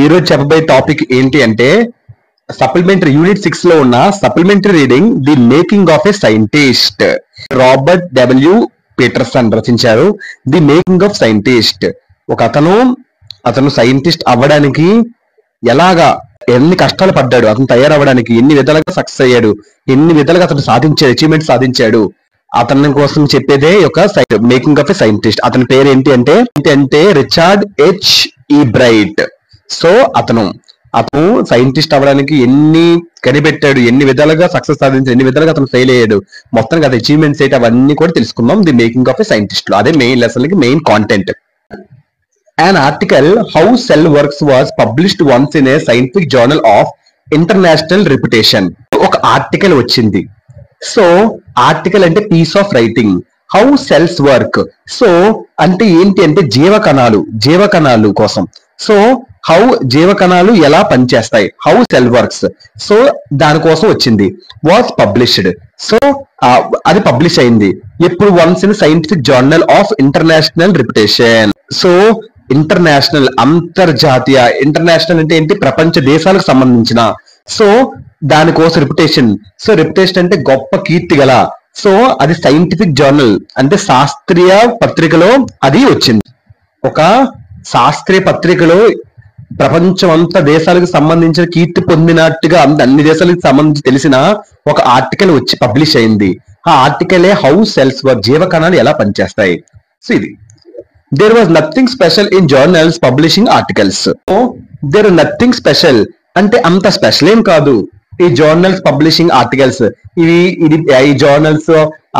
ఈ రోజు చెప్పబోయే టాపిక్ ఏంటి అంటే సప్లిమెంటరీ యూనిట్ 6 లో ఉన్న supplementary reading the making of a scientist. Robert W Peterson రచించారు ది మేకింగ్ ఆఫ్ సైంటిస్ట్. ఒక అతను సైంటిస్ట్ అవ్వడానికి ఎన్ని కష్టాలు పడ్డాడు, అతను తయారవ్వడానికి ఎన్ని విధాలుగా సక్సెస్ అయ్యాడు, ఎన్ని విధాలుగా అతను సాధించాడు, అచీవ్మెంట్ సాధించాడు, అతని కోసం చెప్పేదే ఒక మేకింగ్ ఆఫ్ ఎ సైంటిస్ట్. అతని పేరు ఏంటి అంటే రిచర్డ్ హెచ్ ఈ బ్రైట్. సో అతను సైంటిస్ట్ అవ్వడానికి ఎన్ని కనిపెట్టాడు, ఎన్ని విధాలుగా సక్సెస్ సాధించాడు, ఎన్ని విధాలుగా అతను ఫెయిల్ అయ్యాడు, మొత్తానికి అది అచీవ్మెంట్స్ ఏంటి అవన్నీ కూడా తెలుసుకుందాం the making of a scientist లో. అదే మెయిన్ లెసన్ కి main content. An article How Cell Works was published once in a scientific journal of international reputation. ఒక ఆర్టికల్ వచ్చింది. సో ఆర్టికల్ అంటే piece of writing. How cells work. So అంటే ఏంటి అంటే జీవకణాలు కోసం. సో హౌ జీవకణాలు ఎలా పనిచేస్తాయి, హౌ సెల్ వర్క్స్. సో దానికోసం వచ్చింది. Was published. సో అది పబ్లిష్ అయింది ఎప్పుడు? Once in scientific journal of international reputation. So international, అంతర్జాతీయ. ఇంటర్నేషనల్ అంటే ఏంటి? ప్రపంచ దేశాలకు సంబంధించిన. సో దానికోసం రిప్యుటేషన్. సో రిప్యుటేషన్ అంటే గొప్ప కీర్తి గల. సో అది సైంటిఫిక్ జర్నల్ అంటే శాస్త్రీయ పత్రికలో అది వచ్చింది. ఒక శాస్త్రీయ పత్రికలో ప్రపంచం అంతా దేశాలకు సంబంధించిన కీర్తి పొందినట్టుగా అన్ని దేశాలకు సంబంధించి తెలిసిన ఒక ఆర్టికల్ వచ్చి పబ్లిష్ అయింది. ఆ ఆర్టికలే హౌ సెల్స్ వర్క్, జీవకణాలు ఎలా పనిచేస్తాయి. సో ఇది there was nothing special in journals publishing articles. So there is nothing special అంటే అంత స్పెషల్ ఏం కాదు ఈ జర్నల్స్ పబ్లిషింగ్ ఆర్టికల్స్. ఈ జర్నల్స్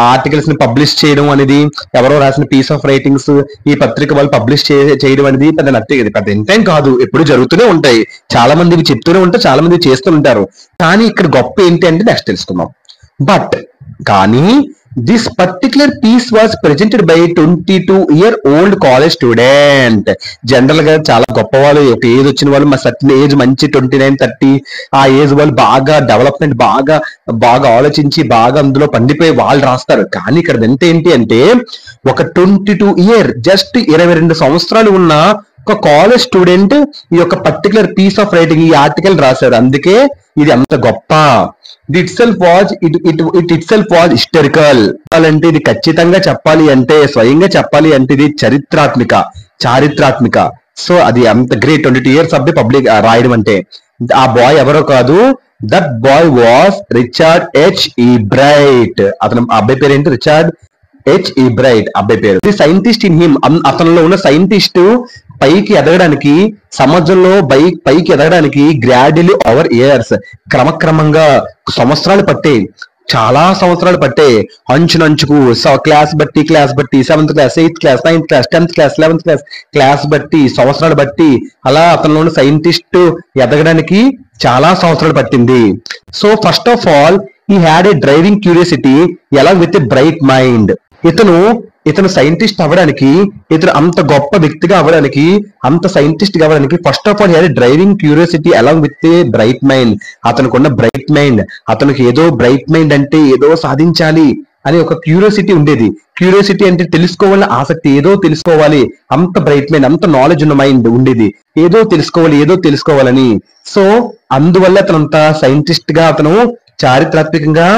ఆర్టికల్స్ ని పబ్లిష్ చేయడం అనేది, ఎవరో రాసిన పీస్ ఆఫ్ రైటింగ్స్ ఈ పత్రిక వాళ్ళు పబ్లిష్ చేయడం అనేది పెద్ద ఇంటేం కాదు. ఎప్పుడు జరుగుతూనే ఉంటాయి, చాలా మంది ఇవి చెప్తూనే ఉంటారు, చాలా మంది చేస్తూ ఉంటారు. కానీ ఇక్కడ గొప్ప ఏంటి అంటే నెక్స్ట్ తెలుసుకుందాం. కానీ this particular piece was presented by a 22-year-old college student. General గా చాలా గొప్ప వాళ్ళు, ఒక ఏజ్ వచ్చిన వాళ్ళు, మా సర్టన్ ఏజ్ మంచి 29-30 ఆ ఏజ్ వాళ్ళు బాగా డెవలప్మెంట్ బాగా ఆలోచించి బాగా అందులో పండిపోయి వాళ్ళు రాస్తారు. కానీ ఇక్కడ ఎంత ఏంటి అంటే ఒక 22 ఇయర్, జస్ట్ 22 సంవత్సరాలు ఉన్న ఒక కాలేజ్ స్టూడెంట్ ఈ యొక్క పర్టికులర్ పీస్ ఆఫ్ రైటింగ్, ఈ ఆర్టికల్ రాశారు. అందుకే ఇది అంత గొప్ప. It itself was historical. అంటే ఇది ఖచ్చితంగా చెప్పాలి అంటే, స్వయంగా చెప్పాలి అంటే ఇది చారిత్రాత్మిక. సో అది అంత గ్రేట్. 22 ఇయర్స్ అబ్బాయి పబ్లిక్ రాయడం అంటే. ఆ బాయ్ ఎవరో కాదు, that boy was Richard H ఈ బ్రైట్. అతను అబ్బాయి పేరు ఏంటి? రిచర్డ్ హెచ్ ఈ బ్రైట్ అబ్బాయి పేరు. ది సైంటిస్ట్ ఇన్ హిమ్, అతనిలో ఉన్న సైంటిస్ట్ పైకి ఎదగడానికి, సమాజంలో పైకి ఎదగడానికి గ్రాడ్యువల్లీ ఓవర్ ఇయర్స్, క్రమక్రమంగా చాలా సంవత్సరాలు పట్టే, అంచుకు క్లాస్ బట్టి 7th class 8th class 9th class 10th class 11th class బట్టి సంవత్సరాలు బట్టి అలా అతనిలో సైంటిస్ట్ ఎదగడానికి చాలా సంవత్సరాలు పట్టింది. So first of all he had a driving curiosity along with a bright mind. ఇతను సైంటిస్ట్ అవ్వడానికి, ఇతను అంత గొప్ప వ్యక్తిగా అవ్వడానికి, అంత సైంటిస్ట్ గా అవ్వడానికి first of all had driving curiosity along with a bright mind. అతనుకున్న బ్రైట్ మైండ్, అతనికి ఏదో బ్రైట్ మైండ్ అంటే ఏదో సాధించాలి అని ఒక క్యూరియాసిటీ ఉండేది. క్యూరియాసిటీ అంటే తెలుసుకోవాలని ఆసక్తి, ఏదో తెలుసుకోవాలి, అంత బ్రైట్ మైండ్, అంత నాలెడ్జ్ ఉన్న మైండ్ ఉండేది. ఏదో తెలుసుకోవాలని. సో అందువల్ల అతనంత సైంటిస్ట్ గా అతను చారిత్రాత్మకంగా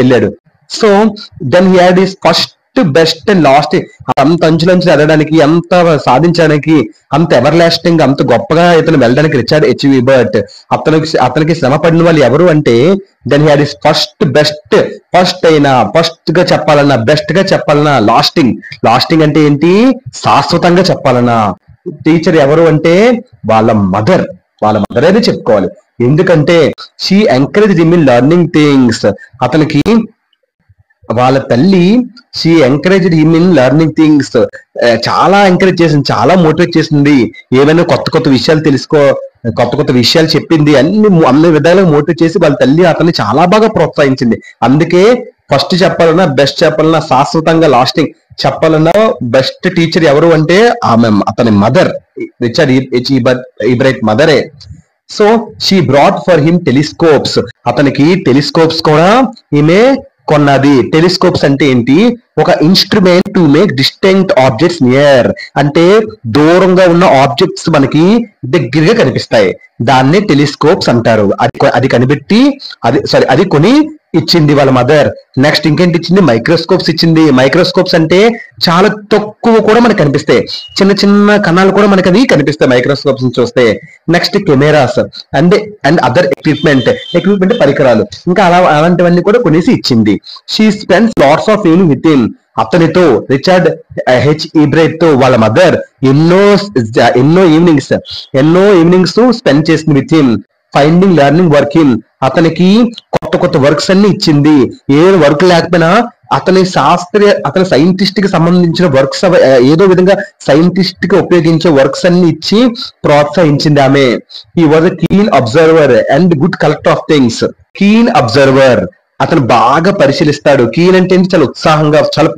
వెళ్ళాడు. So then he had his first best and last. అంత అంచులంచులు ఎదగడానికి, అంత సాధించడానికి, అంత ఎవర్ లాస్టింగ్, అంత గొప్పగా ఇతను వెళ్ళడానికి రిచర్డ్ హెచ్ ఈ బ్రైట్. అతనికి శ్రమ పడిన వాళ్ళు ఎవరు అంటే then he had his first గా చెప్పాలన్నా, బెస్ట్ గా చెప్పాలన్నా, లాస్టింగ్ అంటే ఏంటి? శాశ్వతంగా చెప్పాలన్నా టీచర్ ఎవరు అంటే వాళ్ళ మదర్ అయితే చెప్పుకోవాలి. ఎందుకంటే she encouraged him in learning things. అతనికి వాళ్ళ తల్లి she encouraged him in learning things, చాలా ఎంకరేజ్ చేసింది, చాలా మోటివేట్ చేసింది. ఏమైనా కొత్త విషయాలు చెప్పింది, అన్ని విధాలుగా మోటివేట్ చేసి వాళ్ళ తల్లి అతన్ని చాలా బాగా ప్రోత్సహించింది. అందుకే ఫస్ట్ చెప్పాలన్నా, బెస్ట్ చెప్పాలన్నా, శాశ్వతంగా లాస్టింగ్ చెప్పాలన్నా బెస్ట్ టీచర్ ఎవరు అంటే అతని mother, Richard H Ebright మదరే. So she brought for him telescopes. అతనికి టెలిస్కోప్స్ కూడా ఈమె కొన్నది. టెలిస్కోప్స్ అంటే ఏంటి? ఒక instrument to make distinct objects near, అంటే దూరంగా ఉన్న ఆబ్జెక్ట్స్ మనకి దగ్గరగా కనిపిస్తాయి. దాన్ని టెలిస్కోప్స్ అంటారు. అది కనిపెట్టి అది కొని ఇచ్చింది వాళ్ళ మదర్. నెక్స్ట్ ఇంకేంటి ఇచ్చింది? మైక్రోస్కోప్స్ ఇచ్చింది. మైక్రోస్కోప్స్ అంటే చాలా తక్కువ కూడా మనకు కనిపిస్తాయి, చిన్న చిన్న కణాలు కూడా మనకి అవి కనిపిస్తాయి మైక్రోస్కోప్స్ చూస్తే. Next cameras and other equipment పరికరాలు, ఇంకా అలాంటివన్నీ కూడా కొనేసి ఇచ్చింది. She spends lots of evening with him, అతనితో రిచర్డ్ హెచ్ ఈబ్రైట్ తో వాళ్ళ మదర్ ఎన్నో ఈవినింగ్స్ స్పెండ్ చేసింది with him. Finding learning work him, అతనికి కొత్త వర్క్స్ అన్ని ఇచ్చింది. ఏ వర్క్ లేకపోయినా అతని సైంటిస్ట్ కి సంబంధించిన వర్క్స్ ఏదో విధంగా సైంటిస్ట్ కి ఉపయోగించే వర్క్స్ అన్ని ఇచ్చి ప్రోత్సహించింది ఆమె. He was a keen observer and good collector of things. Keen observer, అతను బాగా పరిశీలిస్తాడు. కీన్ అంటే చాలా ఉత్సాహంగా, చాలా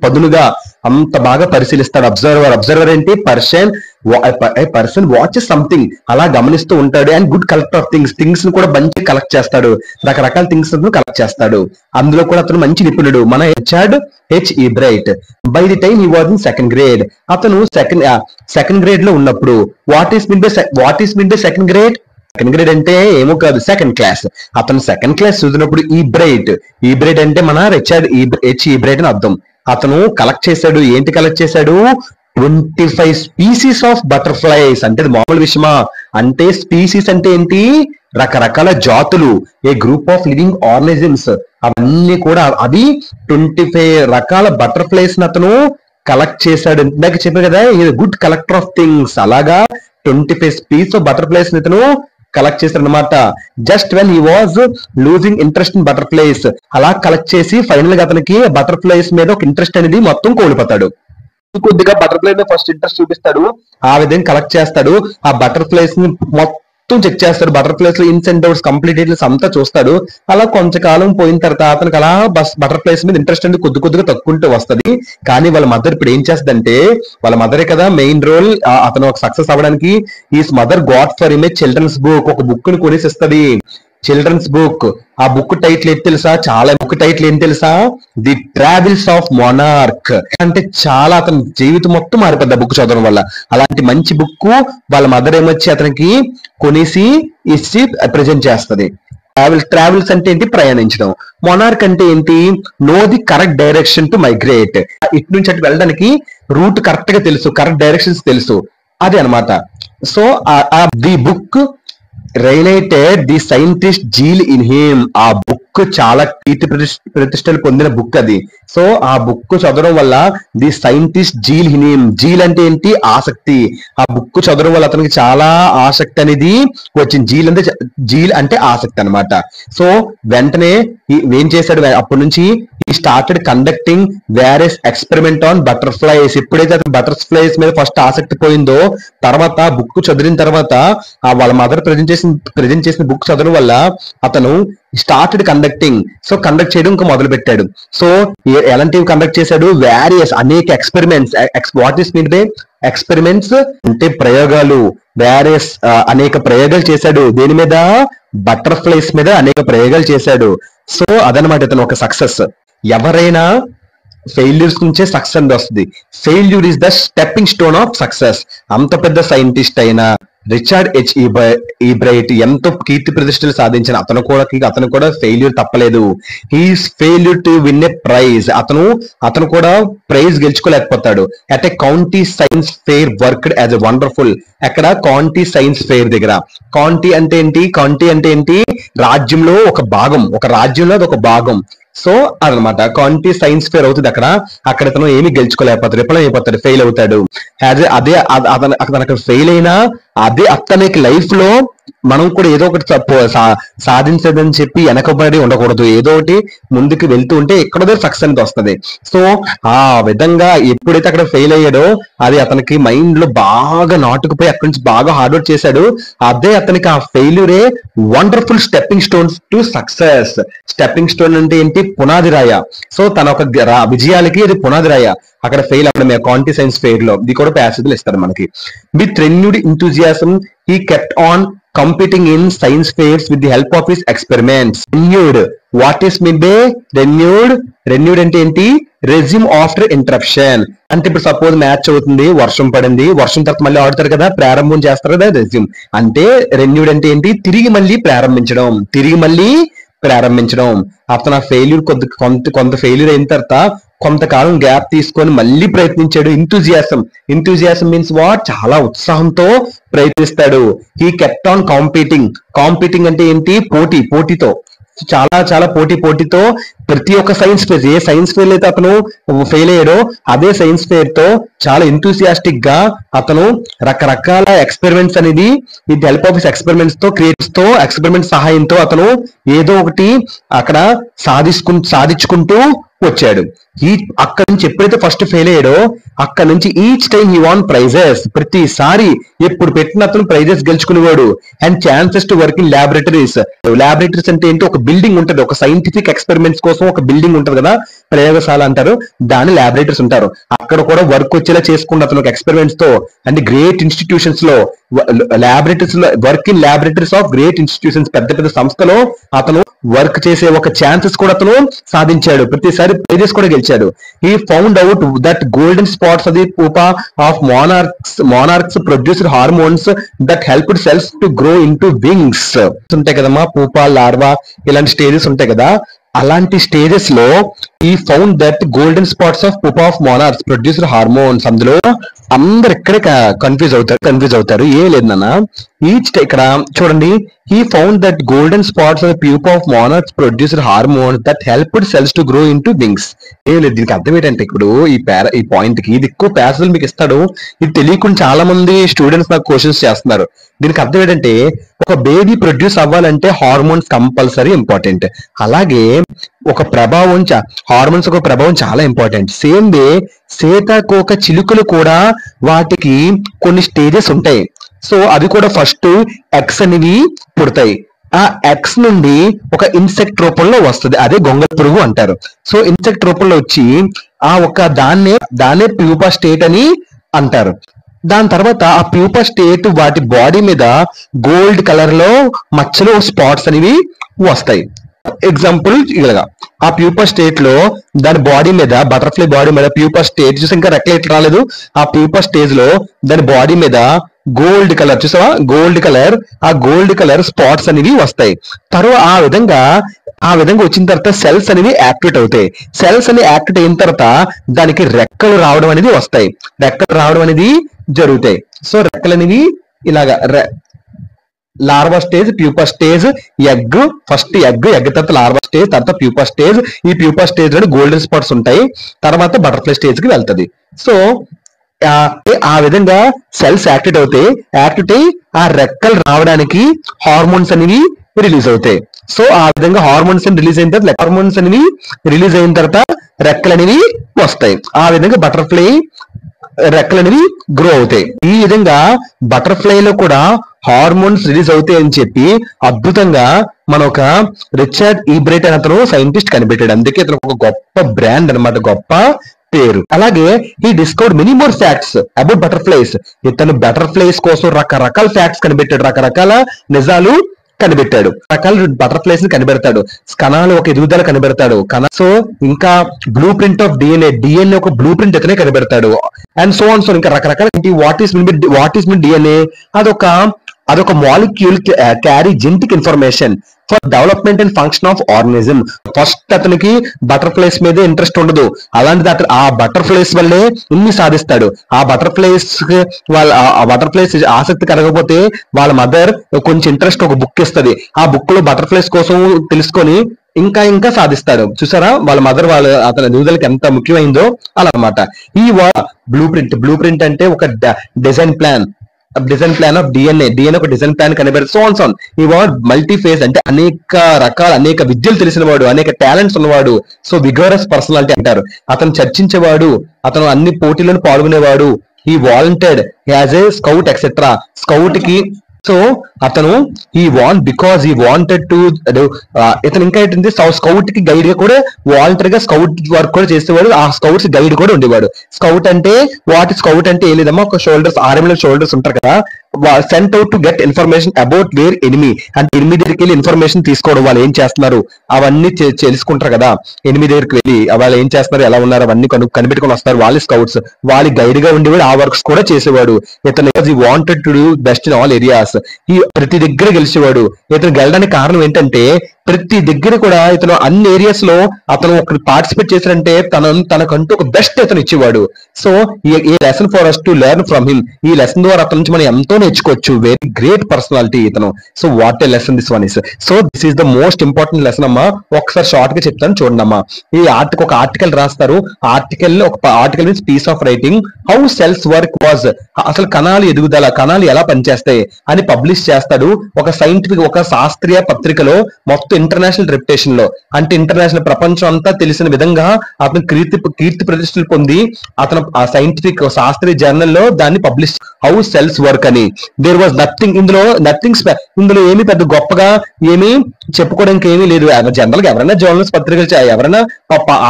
పదునుగా అంత బాగా పరిశీలిస్తాడు. అబ్జర్వర్ అంటే పర్సన్ వాచెస్ సంథింగ్, అలా గమనిస్తూ ఉంటాడు. And good collector of things ని కూడా మంచి కలెక్ట్ చేస్తాడు, రకరకాల థింగ్స్ కలెక్ట్ చేస్తాడు. అందులో కూడా అతను మంచి నిపుణుడు మన Richard H Ebright. By the time he was in second grade, అతను సెకండ్ గ్రేడ్ లో ఉన్నప్పుడు what is mean by second grade? Second grade అంటే ఏమో కాదు, సెకండ్ క్లాస్. అతను సెకండ్ క్లాస్ చదివినప్పుడు ఈబ్రైట్ అంటే మన రిచర్డ్ హెచ్ ఈబ్రైట్ అని అర్థం. అతను కలెక్ట్ చేశాడు. ఏంటి కలెక్ట్ చేశాడు? 25 స్పీసీస్ ఆఫ్ బటర్ఫ్లైస్. అంటే అది మామూలు విషయమా? అంటే స్పీసీస్ అంటే ఏంటి? రకరకాల జాతులు, ఏ గ్రూప్ ఆఫ్ లివింగ్ ఆర్గానిజమ్స్, అవన్నీ కూడా అది 25 రకాల బటర్ఫ్లైస్ అతను కలెక్ట్ చేశాడు. ఇందాక చెప్పారు కదా, గుడ్ కలెక్టర్ ఆఫ్ థింగ్స్. అలాగా 25 స్పీసీస్ ఆఫ్ బటర్ఫ్లైస్ ఇతను కలెక్ట్ చేశాడు అనమాట. Just when he was losing interest in butterflies, అలా కలెక్ట్ చేసి ఫైనల్ గా అతనికి బటర్ఫ్లైస్ మీద ఒక ఇంట్రెస్ట్ అనేది మొత్తం కోల్పోతాడు. కొద్దిగా బటర్ఫ్లై మీద ఫస్ట్ ఇంట్రెస్ట్ చూపిస్తాడు, ఆ విధంగా కలెక్ట్ చేస్తాడు. ఆ బటర్ఫ్లైస్ ని మొత్తం చెక్ చేస్తాడు. బటర్ఫ్లైస్ లో ఇన్స్ అండ్ అవుట్స్, కంప్లీట్ డీటెయిల్స్ అంతా చూస్తాడు. అలా కొంతకాలం పోయిన తర్వాత అతనికి అలా బటర్ఫ్లైస్ మీద ఇంట్రెస్ట్ అనేది కొద్దిగా తక్కువ వస్తుంది. కానీ వాళ్ళ మదర్ ఇప్పుడు ఏం చేస్తుందంటే, వాళ్ళ మదరే కదా మెయిన్ రోల్, అతను ఒక సక్సెస్ అవ్వడానికి. His mother got for him a children's book, ఒక బుక్ ని కొనేసి ఇస్తుంది. Children's book. ఆ బుక్ టైటిల్ ఏంటి తెలుసా? బుక్ టైటిల్ ఏం తెలుసా? The travels of monarch. అంటే చాలా అతని జీవితం మొత్తం మారిపోద్ది ఆ బుక్ చదవడం వల్ల. అలాంటి మంచి బుక్ వాళ్ళ మదర్ ఏమొచ్చి అతనికి కొనేసి ఇచ్చి ప్రజెంట్ చేస్తుంది. ట్రావెల్స్ అంటే ఏంటి? ప్రయాణించడం. మొనార్క్ అంటే ఏంటి? Know the correct direction to migrate. ఇటు నుంచి అటు వెళ్ళడానికి రూట్ కరెక్ట్ గా తెలుసు, కరెక్ట్ డైరెక్షన్స్ తెలుసు, అదే అనమాట. So the book relighted the scientist zeal in him. ఆ బుక్ చాలా కీర్తి ప్రతిష్టలు పొందిన బుక్ అది. సో ఆ బుక్ చదవడం వల్ల the scientist zeal in him. Zeal అంటే ఏంటి? ఆసక్తి. ఆ బుక్ చదవడం వల్ల అతనికి చాలా ఆసక్తి అనేది వచ్చింది. జీల్ అంటే ఆసక్తి అనమాట. సో వెంటనే ఏం చేశాడు? అప్పటి నుంచి ఈ started conducting various experiment on butterflies. ఎప్పుడైతే అతను బటర్ఫ్లైస్ మీద ఫస్ట్ ఆసక్తి పోయిందో, తర్వాత బుక్ చదివిన తర్వాత వాళ్ళ మదర్ ప్రజెంట్ చేసిన బుక్ చదవడం వల్ల అతను స్టార్టెడ్ కండక్టింగ్. సో కండక్ట్ చేయడం ఇంకా మొదలు పెట్టాడు. సో ఎలాంటివి కండక్ట్ చేశాడు? వేరియస్, అనేక experiments. What is mean by experiments అంటే ప్రయోగాలు. వేరియస్ అనేక ప్రయోగాలు చేశాడు. దేని మీద? బటర్ఫ్లైస్ మీద అనేక ప్రయోగాలు చేశాడు. సో అదనమాట ఇతను ఒక సక్సెస్. ఎవరైనా ఫెయిల్యూర్స్ నుంచే సక్సెస్ అనేది వస్తుంది. Failure is the stepping stone of success. అంత పెద్ద సైంటిస్ట్ అయిన రిచర్డ్ హెచ్ ఈబ్రైట్ ఎంతో కీర్తి ప్రతిష్టలు సాధించిన అతను కూడా ఫెయిల్యూర్ తప్పలేదు. He's failure to win a prize. అతను కూడా ప్రైజ్ గెలుచుకోలేకపోతాడు. At a county science fair worked as a wonderful. అక్కడ కౌంటీ సైన్స్ ఫెయిర్ దగ్గర, కౌంటీ అంటే ఏంటి? రాజ్యంలో ఒక భాగం, ఒక రాజ్యంలో అది ఒక భాగం. సో అదనమాట కౌంటీ సైన్స్ ఫేర్ అవుతుంది. అక్కడ అతను ఏమి గెలుచుకోలేకపోతాడు, విఫలం అయిపోతాడు, ఫెయిల్ అవుతాడు. అదే అతను ఫెయిల్ అయినా అదే అతనికి లైఫ్ లో మనం కూడా ఏదో ఒకటి సాధించదని చెప్పి వెనకబడి ఉండకూడదు. ఏదో ఒకటి ముందుకు వెళ్తూ ఉంటే ఎక్కడో సక్సెస్ అనేది వస్తుంది. సో ఆ విధంగా ఎప్పుడైతే అక్కడ ఫెయిల్ అయ్యాడో అది అతనికి మైండ్ లో బాగా నాటుకుపోయి అక్కడి నుంచి బాగా హార్డ్ వర్క్ చేశాడు. అదే అతనికి ఆ ఫెయిల్యూరే wonderful stepping stones to success. Stepping stone అంటే ఏంటి? పునాది రాయ. సో తన ఒక విజయాలకి అది పునాది రాయ. అక్కడ ఫెయిల్ అవ్వడమే కౌంటీ సైన్స్ ఫెయిర్ లో. ఇది కూడా ప్యాసేజ్లు ఇస్తారు మనకి. With renewed enthusiasm he kept on competing in science fairs with the help of his experiments. Renewed. What is mean by renewed? Renewed అంటే ఏంటి? Resume after interruption. అంటే ఇప్పుడు సపోజ్ మ్యాచ్ అవుతుంది, వర్షం పడింది, వర్షం తర్వాత మళ్ళీ ఆడుతారు కదా, ప్రారంభం చేస్తారు కదా, రెజ్యూమ్. అంటే రెన్యూడ్ అంటే ఏంటి, తిరిగి మళ్ళీ ప్రారంభించడం, తిరిగి మళ్ళీ ప్రారంభించడం. అతను ఆ ఫెయిల్యూర్ కొంత ఫెయిల్యూర్ అయిన తర్వాత కొంతకాలం గ్యాప్ తీసుకొని మళ్ళీ ప్రయత్నించాడు. ఇంథూజియాసం మీన్స్ వాట్, చాలా ఉత్సాహంతో ప్రయత్నిస్తాడు. హీ కెప్ట్ ఆన్ కాంపీటింగ్ అంటే ఏంటి, పోటీతో, చాలా పోటీతో ప్రతి ఒక్క సైన్స్ ఫేర్, ఏ సైన్స్ ఫేర్ అయితే అతను ఫెయిల్ అయ్యాడో అదే సైన్స్ ఫేర్ తో చాలా ఎంతూసియాస్టిక్ గా అతను రకరకాల ఎక్స్పెరిమెంట్స్ అనేది విత్ హెల్ప్ ఆఫ్ ఎక్స్పెరిమెంట్స్ తో క్రియేట్స్ తో ఎక్స్పెరిమెంట్ సహాయంతో అతను ఏదో ఒకటి అక్కడ సాధించుకుంటూ వచ్చాడు. అక్కడ నుంచి ఎప్పుడైతే ఫస్ట్ ఫెయిల్ అయ్యాడో అక్కడ నుంచి each time he won prizes, ప్రతిసారి ఎప్పుడు పెట్టిన అతను ప్రైజెస్ గెలుచుకునేవాడు. And chances to work in laboratories అంటే ఏంటి, ఒక బిల్డింగ్ ఉంటుంది, ఒక సైంటిఫిక్ ఎక్స్పెరిమెంట్స్ కోసం ఒక బిల్డింగ్ ఉంటుంది కదా, ప్రయోగశాల అంటారు, దాని ల్యాబొరేటరీస్ ఉంటారు. అక్కడ కూడా వర్క్ వచ్చేలా చేసుకున్న అతను ఒక ఎక్స్పెరిమెంట్స్ తో, అంటే గ్రేట్ ఇన్స్టిట్యూషన్స్ లో ల్యాబొరేటరీస్ లో work in laboratories of great institutions, పెద్ద సంస్థలో అతను వర్క్ చేసే ఒక ఛాన్సెస్ కూడా అతను సాధించాడు, ప్రతిసారి ప్రైజెస్ కూడా గెలిచాడు. He found out that golden spots of the pupa of monarchs produced hormones that helped cells to grow into wings. ఉంటాయి కదమ్మా, పూపా, లార్వా, ఇలాంటి స్టేజెస్ ఉంటాయి కదా, అలాంటి స్టేజెస్ లో ఈ found that golden spots of pupa of monarchs produced hormones. అందులో అందరు ఇక్కడే కన్ఫ్యూజ్ అవుతారు. ఏ లేదు నాన్న, ఇక్కడ చూడండి, he found that golden spots on the pupa of monarchs produced hormones that helped cells to grow into wings. ఏం లేదు, దీనికి అర్థం ఏంటంటే ఇప్పుడు ఈ పాయింట్ కి ఇది ఎక్కువ ప్యాసేజ్ మీకు ఇస్తాడు, ఇది తెలియకుండా చాలా మంది స్టూడెంట్స్ నాకు క్వశ్చన్స్ చేస్తున్నారు. దీనికి అర్థం ఏంటంటే ఒక బేబీ ప్రొడ్యూస్ అవ్వాలంటే హార్మోన్స్ కంపల్సరీ ఇంపార్టెంట్. అలాగే హార్మోన్స్ ఒక ప్రభావం చాలా ఇంపార్టెంట్. సేమ్ వే సీతాకోక చిలుకలు కూడా వాటికి కొన్ని స్టేజెస్ ఉంటాయి. సో అవి కూడా ఫస్ట్ ఎగ్స్ అనేవి పుడతాయి. ఆ ఎగ్స్ నుండి ఒక ఇన్సెక్ట్ రూపంలో వస్తుంది, అదే గొంగళి పురుగు అంటారు. సో ఇన్సెక్ట్ రూపంలో వచ్చి ఆ ఒక దాన్నే ప్యూపా స్టేట్ అని అంటారు. దాని తర్వాత ఆ ప్యూపా స్టేట్ వాటి బాడీ మీద గోల్డ్ కలర్ లో మచ్చలు, స్పాట్స్ అనేవి వస్తాయి. ఎగ్జాంపుల్ ఇలాగా ఆ ప్యూపా స్టేట్ లో దాని బాడీ మీద, బటర్ఫ్లై బాడీ మీద ప్యూపా స్టేట్ చూసి ఇంకా రెక్కలు ఎట్లా రాలేదు, ఆ ప్యూపా స్టేజ్ లో దాని బాడీ మీద గోల్డ్ కలర్ చూసావా, ఆ గోల్డ్ కలర్ స్పాట్స్ అనేవి వస్తాయి. తర్వాత ఆ విధంగా వచ్చిన తర్వాత సెల్స్ అనేవి యాక్టివేట్ అవుతాయి. సెల్స్ అనేవి యాక్టివేట్ అయిన తర్వాత దానికి రెక్కలు రావడం అనేది వస్తాయి, రెక్కలు రావడం అనేది జరుగుతాయి. సో రెక్కలు అనేవి ఇలాగా larva stage, pupa stage, first egg తర్వాత లార్వా స్టేజ్, తర్వాత ప్యూపా స్టేజ్. ఈ ప్యూపా స్టేజ్ లో గోల్డెన్ స్పాట్స్ ఉంటాయి, తర్వాత బటర్ఫ్లై స్టేజ్ కి వెళ్తది. సో ఆ విధంగా సెల్స్ యాక్టివేట్ అయ్యి ఆ రెక్కలు రావడానికి హార్మోన్స్ అనేవి రిలీజ్ అవుతాయి. సో ఆ విధంగా హార్మోన్స్ రిలీజ్ అయిన తర్వాత రెక్కలు అనేవి వస్తాయి. ఆ విధంగా బటర్ఫ్లై రెక్కలు అనేవి గ్రో అవుతాయి. ఈ విధంగా బటర్ఫ్లై లో కూడా హార్మోన్స్ రిలీజ్ అవుతాయి అని చెప్పి అద్భుతంగా మన ఒక రిచర్డ్ ఈబ్రేట్ అని అతను సైంటిస్ట్ కనిపెట్టాడు. అందుకే అతను ఒక గొప్ప బ్రాండ్ అన్నమాట, గొప్ప పేరు. అలాగే ఈ discovered many more facts about butterflies. ఇతను బటర్ఫ్లైస్ కోసం రకరకాల ఫ్యాక్ట్స్ కనిపెట్టాడు, రకరకాల నిజాలు కనిపెట్టాడు, రకాల బటర్ఫ్లైస్ ని కనిపెడతాడు, కణాలు ఒక ఎదుగుదల కనిపెడతాడు. సో ఇంకా బ్లూ ప్రింట్ ఆఫ్ డిఎన్ఏ ఒక బ్లూ ప్రింట్ అతనే కనిపెడతాడు. అండ్ సో ఇంకా రకరకాల వాట్ ఈస్ మీన్ డిఎన్ఏ, అదొక molecule carry genetic information for development and function of organism. First అతనికి బటర్ఫ్లైస్ మీద ఇంట్రెస్ట్ ఉండదు, అలాంటిది అతను ఆ బటర్ఫ్లైస్ వల్లే ఇన్ని సాధిస్తాడు. ఆ బటర్ఫ్లైస్ ఆసక్తి కలగకపోతే వాళ్ళ మదర్ కొంచెం ఇంట్రెస్ట్ ఒక బుక్ ఇస్తుంది, ఆ బుక్ లో బటర్ఫ్లైస్ కోసం తెలుసుకొని ఇంకా సాధిస్తాడు. చూసారా వాళ్ళ మదర్ అతని ఎదుగుదలకి ఎంత ముఖ్యమైందో అలా అనమాట. ఈ బ్లూ ప్రింట్ అంటే ఒక డిజైన్ ప్లాన్ ఆఫ్ డిఎన్ఏ ఒక డిజైన్ ప్లాన్ కనిపెడతాడు. ఈ వాడు మల్టీ ఫేజ్ అంటే అనేక విద్యలు తెలిసిన వాడు, అనేక టాలెంట్స్ ఉన్నవాడు. సో విగరస్ పర్సనాలిటీ అంటారు. అతను చర్చించేవాడు, అతను అన్ని పోటీలను పాల్గొనేవాడు. ఈ volunteered as a scout etcetera, scout కి. సో అతను బికాస్ ఈ వాంటెడ్ టు ఇతను ఇంకా ఏంటంటే స్కౌట్ కి గైడ్ గా కూడా వాలంటీర్ గా స్కౌట్ వర్క్ కూడా చేసేవాడు. ఆ స్కౌట్స్ గైడ్ కూడా ఉండేవాడు. స్కౌట్ అంటే ఏం లేదమ్మా, ఒక షోల్డర్స్, ఆర్మీలో షోల్డర్స్ ఉంటారు కదా, cent out to get information about where enemy, అంటే ఎనిమి దగ్గరికి వెళ్ళి ఇన్ఫర్మేషన్ తీసుకోవడం, వాళ్ళు ఏం చేస్తున్నారు అవన్నీ తెలుసుకుంటారు కదా. ఎనిమి దగ్గరికి వెళ్ళి వాళ్ళు ఏం చేస్తున్నారు, ఎలా ఉన్నారు అవన్నీ కనిపెట్టుకొని వస్తారు. వాళ్ళు స్కౌట్స్, వాళ్ళు గైడ్ గా ఉండేవాడు, ఆ వర్క్స్ కూడా చేసేవాడు. ఇతను wanted to do best in all areas, ఈ ప్రతి దగ్గర గెలిచేవాడు. ఇతను గెలడానికి కారణం ఏంటంటే ప్రతి దగ్గర కూడా ఇతను అన్ని ఏరియాస్ లో అతను ఒక పార్టిసిపేట్ చేశాడంటే తనకంటూ ఒక బెస్ట్ ఇతను ఇచ్చేవాడు. సో ఈ lesson for us to learn from him, ఈ లెసన్ ద్వారా అతని నుంచి మనం ఎంతో నేర్చుకోవచ్చు. వెరీ గ్రేట్ పర్సనాలిటీ ఇతను. So what a lesson this one is. So this is the most important lesson అమ్మా. ఒకసారి షార్ట్ గా చెప్తాను చూడండి అమ్మా. ఈ ఒక ఆర్టికల్ రాస్తారు. Article means piece of writing, how cells work was, అసలు కణాలు ఎదుగుదల, కణాలు ఎలా పనిచేస్తాయి అని పబ్లిష్ చేస్తాడు ఒక సైంటిఫిక్, ఒక శాస్త్రీయ పత్రికలో. మొత్తం ఇంటర్నేషనల్ రెప్యుటేషన్ లో, అంటే ఇంటర్నేషనల్ ప్రపంచం అంతా తెలిసిన విధంగా అతను కీర్తి ప్రతిష్టలు పొంది అతను ఆ సైంటిఫిక్ శాస్త్రీయ జర్నల్ లో దాన్ని పబ్లిష్, హౌ సెల్స్ వర్క్ అని. దేర్ వాజ్ నథింగ్ ఇందులో ఏమి పెద్ద గొప్పగా ఏమి చెప్పుకోవడానికి ఏమీ లేదు. జనరల్ గా ఎవరైనా జర్నల్స్ పత్రికలు ఎవరైనా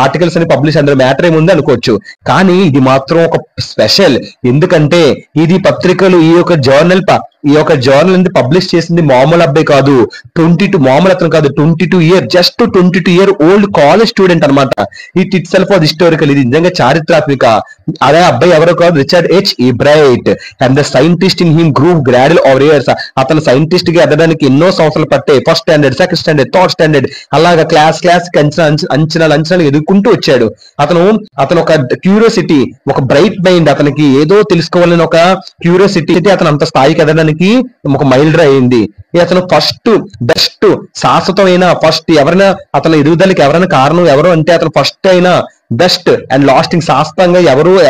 ఆర్టికల్స్ అని పబ్లిష్, అందులో మ్యాటర్ ఏముంది అనుకోవచ్చు. కానీ ఇది మాత్రం ఒక స్పెషల్. ఎందుకంటే ఇది పత్రికలు ఈ యొక్క జర్నల్ అనేది పబ్లిష్ చేసింది మామూలు అబ్బాయి కాదు, 22 year, just 22 year old college student అనమాట. It itself was historical, ఇది నిజంగా చారిత్రాత్మక. అదే అబ్బాయి ఎవరో కాదు, Richard H Ebright. And the scientist in him grew gradual over years. అతను సైంటిస్ట్ గా ఎదగడానికి ఎన్నో సంవత్సరాలు పట్టాయి. First standard, second standard, third standard, అలాగా క్లాస్ అంచనాలు ఎదుర్కొంటూ వచ్చాడు. అతను ఒక క్యూరియాసిటీ, ఒక బ్రైట్ మైండ్, అతనికి ఏదో తెలుసుకోవాలని ఒక క్యూరియాసిటీ, అతను అంత స్థాయికి ఎదగడానికి ఒక మైల్ డ్రైవ్ అయింది. అతను ఫస్ట్ బెస్ట్ శాశ్వతమైన ఫస్ట్ ఎవరైనా అతను ఎదుగుదలకి ఎవరైనా కారణం ఎవరు అంటే అతను ఫస్ట్ అయినా బెస్ట్ అండ్ లాస్టింగ్ శాస్త్రంగా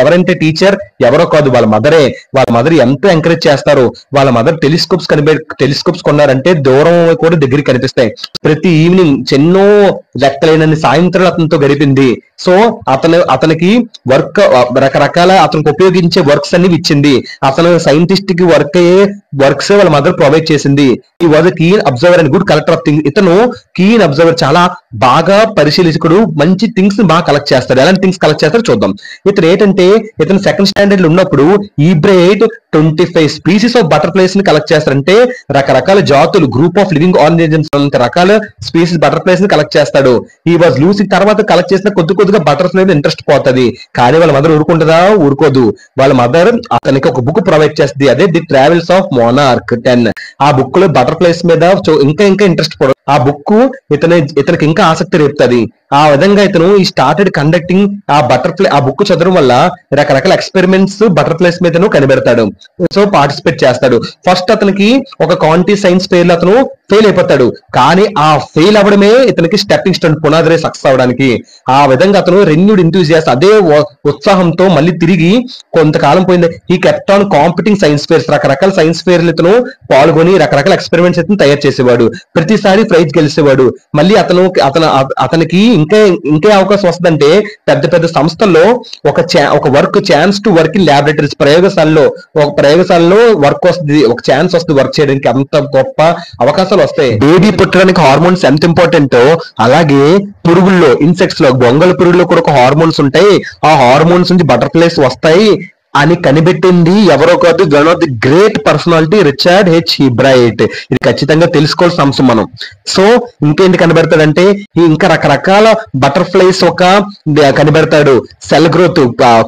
ఎవరంటే టీచర్ ఎవరో కాదు, వాళ్ళ మదర్ ఎంతో ఎంకరేజ్ చేస్తారు. వాళ్ళ మదర్ టెలిస్కోప్స్ కొన్నారంటే దూరం కూడా దగ్గరికి కనిపిస్తాయి. ప్రతి ఈవినింగ్ ఎన్నో లెక్కలేనన్ని సాయంత్రాలు అతనితో గడిపింది. సో అతనికి రకరకాల అతనికి ఉపయోగించే వర్క్స్ అన్ని ఇచ్చింది. అతను సైంటిస్ట్ కి వర్క్స్ వాళ్ళ మదర్ ప్రొవైడ్ చేసింది. ఈ was keen observer and good collector of things. ఇతను కీన్ అబ్జర్వర్, చాలా బాగా పరిశీలించుకుడు, మంచి థింగ్స్ బాగా కలెక్ట్ చేస్తాడు. ఎలాంటి థింగ్స్ కలెక్ట్ చేస్తారో చూద్దాం. ఇతను సెకండ్ స్టాండర్డ్ లో ఉన్నప్పుడు ఈబ్రైట్ 25 స్పీసీస్ ఆఫ్ బటర్ఫ్లైస్ ని కలెక్ట్ చేస్తారంటే రకరకాల జాతులు, గ్రూప్ ఆఫ్ లివింగ్ ఆర్గానిజమ్స్, రకాల స్పీసీస్ బటర్ఫ్లైస్ ని కలెక్ట్ చేస్తాడు. ఈ వాజ్ లూసింగ్, తర్వాత కలెక్ట్ చేసిన కొద్దిగా బటర్ఫ్లై ఇంట్రెస్ట్ పోతుంది. కానీ వాళ్ళ మదర్ ఊరుకోదు. వాళ్ళ మదర్ అతనికి ఒక బుక్ ప్రొవైడ్ చేస్తుంది, అదే ది ట్రావెల్స్ ఆఫ్ మోనార్క్ 10. ఆ బుక్ లో బటర్ఫ్లైస్ మీద ఇంకా ఇంట్రెస్ట్ పడదు. ఆ బుక్ ఇతనికి ఇంకా ఆసక్తి రేపుతుంది. ఆ విధంగా ఇతను ఈ స్టార్టెడ్ కండక్టింగ్ ఆ బుక్ చదవడం వల్ల రకరకాల ఎక్స్పెరిమెంట్స్ బటర్ఫ్లైస్ మీద కనిపెడతాడు. సో పార్టిసిపేట్ చేస్తాడు. ఫస్ట్ అతనికి ఒక క్వాంటిటీ సైన్స్ ఫెయిర్ లో అతను ఫెయిల్ అయిపోతాడు. కానీ ఆ ఫెయిల్ అవ్వడమే ఇతనికి స్టెప్పింగ్ స్టోన్, పునాది సక్సెస్ అవడానికి. ఆ విధంగా అతను రెన్యూడ్ ఎంథూసియాస్ట్, అదే ఉత్సాహంతో మళ్ళీ తిరిగి కొంతకాలం పోయింది. ఈ kept on competing science fares, రకరకాల సైన్స్ ఫేర్లు ఇతను పాల్గొని రకరకాల ఎక్స్పెరిమెంట్స్ ఇతను తయారు చేసేవాడు. ప్రతిసారి ప్రైజ్ గెలిచేవాడు. మళ్ళీ అతనికి ఇంకే అవకాశం వస్తుందంటే పెద్ద పెద్ద సంస్థల్లో ఒక work chance to work in laboratories, ప్రయోగశాలలో వర్క్ వస్తుంది, ఒక ఛాన్స్ వస్తుంది వర్క్ చేయడానికి. అంత గొప్ప అవకాశాలు వస్తాయి. బేబీ పుట్టడానికి హార్మోన్స్ ఎంత ఇంపార్టెంటో అలాగే పురుగుల్లో, ఇన్సెక్ట్స్ లో, గొంగళ పురుగుల్లో కూడా ఒక హార్మోన్స్ ఉంటాయి. ఆ హార్మోన్స్ నుంచి బటర్ఫ్లైస్ వస్తాయి అని కనిపెట్టింది ఎవరో కాదు, one of the great personality Richard H Ebright. ఇది ఖచ్చితంగా తెలుసుకోవాల్సిన అంశం మనం. సో ఇంకేంటి కనిపెడతాడంటే ఇంకా రకరకాల బటర్ఫ్లైస్ కనిపెడతాడు. సెల్ గ్రోత్,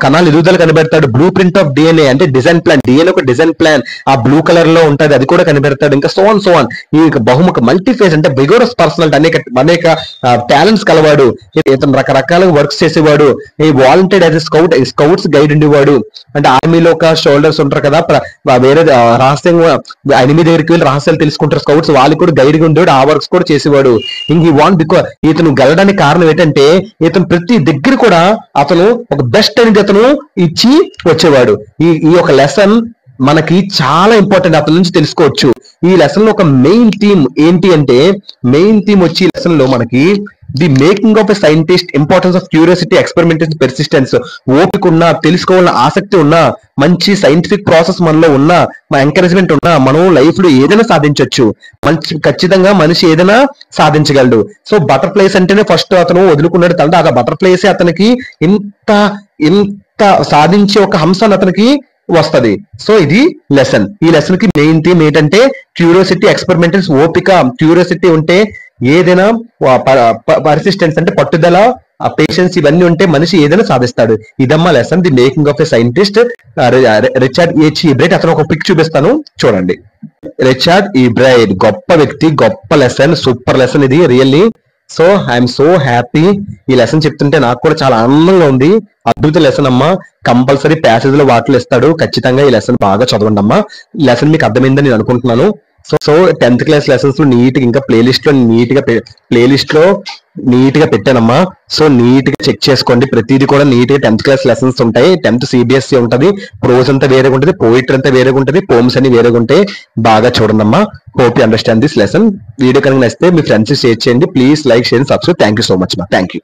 కణాలు ఎదుగుదల కనిపెడతాడు. బ్లూ ప్రింట్ ఆఫ్ డిఎన్ఏ అంటే డిజైన్ ప్లాన్, డిఎన్ఏ ఒక డిజైన్ ప్లాన్ ఆ బ్లూ కలర్ లో ఉంటది, అది కూడా కనిపెడతాడు. ఇంకా సో ఆన్ ఈ బహుముఖ మల్టీఫేస్ అంటే బిగోరస్ పర్సనాలిటీ, అనేక టాలెంట్స్ కలవాడు. ఇతను రకరకాల వర్క్స్ చేసేవాడు. ఈ వాలంటీర్ యాజ్ స్కౌట్స్ గైడ్ ఉండేవాడు. అంటే ఆర్మీలో ఒక షోల్డర్స్ ఉంటారు కదా, వేరే రహస్యంగా ఎనిమిది దగ్గరికి వెళ్ళి రహస్యాలు తెలుసుకుంటారు స్కౌట్స్, వాళ్ళు కూడా గైడ్ గా ఉండేవాడు. ఆ వర్క్స్ కూడా చేసేవాడు. బికాస్ ఇతను గెలడానికి కారణం ఏంటంటే ఇతను ప్రతి దగ్గర కూడా అతను ఒక బెస్ట్ అనేది అతను ఇచ్చి వచ్చేవాడు. ఈ ఒక లెసన్ మనకి చాలా ఇంపార్టెంట్, అతని నుంచి తెలుసుకోవచ్చు. ఈ లెసన్ లో ఒక మెయిన్ థీమ్ ఏంటి అంటే, వచ్చి లెసన్ లో మనకి the making of a scientist, importance of curiosity, experimentation, persistence. ఓపిక ఉన్నా, తెలుసుకోవాలన్న ఆసక్తి ఉన్నా, మంచి సైంటిఫిక్ ప్రాసెస్ మనలో ఉన్నా, ఎంకరేజ్మెంట్ ఉన్నా మనం లైఫ్ లో ఏదైనా సాధించవచ్చు. ఖచ్చితంగా మనిషి ఏదైనా సాధించగలడు. సో బటర్ఫ్లైస్ అంటేనే ఫస్ట్ అతను వదులుకున్నాడు తల. ఆ బటర్ఫ్లైస్ అతనికి ఇంత సాధించే ఒక హంసాన్ని అతనికి వస్తది. సో ఇది లెసన్. ఈ లెసన్ కి మెయిన్ థీమ్ ఏంటంటే క్యూరియాసిటీ, ఎక్స్పెరిమెంటల్స్, ఓపిక. క్యూరియాసిటీ ఉంటే ఏదైనా, పర్సిస్టెన్స్ అంటే పట్టుదల, పేషెన్స్, ఇవన్నీ ఉంటే మనిషి ఏదైనా సాధిస్తాడు. ఇదమ్మా lesson, the making of a scientist. Richard H Ebright. అతను ఒక పిక్ చూపిస్తాను చూడండి. రిచర్డ్ ఈబ్రైట్ గొప్ప వ్యక్తి, గొప్ప లెసన్, సూపర్ లెసన్ ఇది really. So I'm so happy. ఈ లెసన్ చెప్తుంటే నాకు కూడా చాలా ఆనందంగా ఉంది. అద్భుత లెసన్ అమ్మా. కంపల్సరీ ప్యాసేజ్ లో వాటిలో ఇస్తాడు. ఖచ్చితంగా ఈ లెసన్ బాగా చదవండి అమ్మా. ఈ లెసన్ మీకు అర్థమైందని నేను అనుకుంటున్నాను. సో 10th క్లాస్ లెసన్స్ లో నీట్ గా, ఇంకా ప్లేలిస్ట్ లో నీట్ గా పెట్టానమ్మా. సో నీట్ గా చెక్ చేసుకోండి. ప్రతిదీ కూడా నీట్ గా 10th క్లాస్ లెసన్స్ ఉంటాయి. 10th CBSE ఉంటది. ప్రోజ్ అంతా వేరేగా ఉంటుంది, పోయిటరీ అంతా వేరేగా ఉంటుంది, పోమ్స్ అన్ని వేరేగా ఉంటాయి. బాగా చూడండి అమ్మా. Hope you understand this lesson. Video కనుక నచ్చితే మీ ఫ్రెండ్స్ షేర్ చేయండి. Please like, share, subscribe. Thank you so much మా. Thank you.